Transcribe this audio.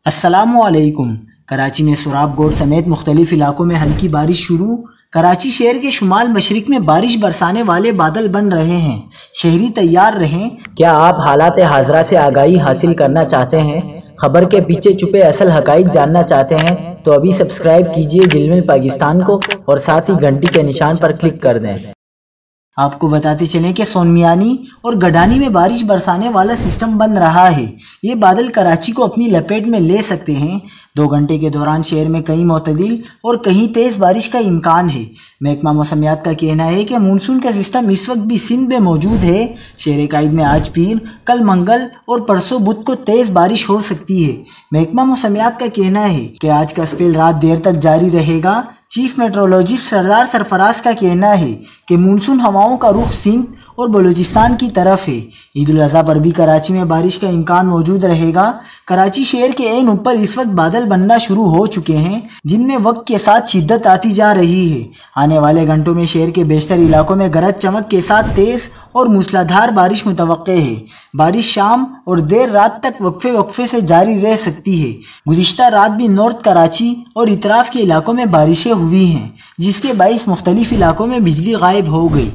अस्सलामुअलैकुम। कराची में सुराब गोड समेत मुख्तलिफ इलाकों में हल्की बारिश शुरू। कराची शहर के शुमाल मशरिक में बारिश बरसाने वाले बादल बन रहे हैं। शहरी तैयार रहें। क्या आप हालात हाजरा से आगाही हासिल करना चाहते हैं? खबर के पीछे छुपे असल हकाइक जानना चाहते हैं तो अभी सब्सक्राइब कीजिए जिलमिल पाकिस्तान को और साथ ही घंटी के निशान पर क्लिक कर दें। आपको बताते चलें कि सोनमियानी और गडानी में बारिश बरसाने वाला सिस्टम बन रहा है। ये बादल कराची को अपनी लपेट में ले सकते हैं। 2 घंटे के दौरान शहर में कहीं मोतदिल और कहीं तेज़ बारिश का इम्कान है। महकमा मौसमियात का कहना है कि मानसून का सिस्टम इस वक्त भी सिंध में मौजूद है। शहर कायद में आज पीर, कल मंगल और परसों बुध को तेज़ बारिश हो सकती है। महकमा मौसमियात का कहना है कि आज का स्पेल रात देर तक जारी रहेगा। चीफ मेट्रोलॉजिस्ट सरदार सरफराज का कहना है कि मानसून हवाओं का रुख सिंध और बलूचिस्तान की तरफ है। ईद उल अज़हा पर भी कराची में बारिश का इम्कान मौजूद रहेगा। कराची शहर के ऐन ऊपर इस वक्त बादल बनना शुरू हो चुके हैं, जिनमें वक्त के साथ शिद्दत आती जा रही है। आने वाले घंटों में शहर के बेशतर इलाकों में गरज चमक के साथ तेज़ और मूसलाधार बारिश मुतवक्के है। बारिश शाम और देर रात तक वक्फे से जारी रह सकती है। गुज़िश्ता रात भी नॉर्थ कराची और इतराफ़ के इलाकों में बारिशें हुई हैं, जिसके बाइस मुख्तलिफ इलाकों में बिजली गायब हो गई।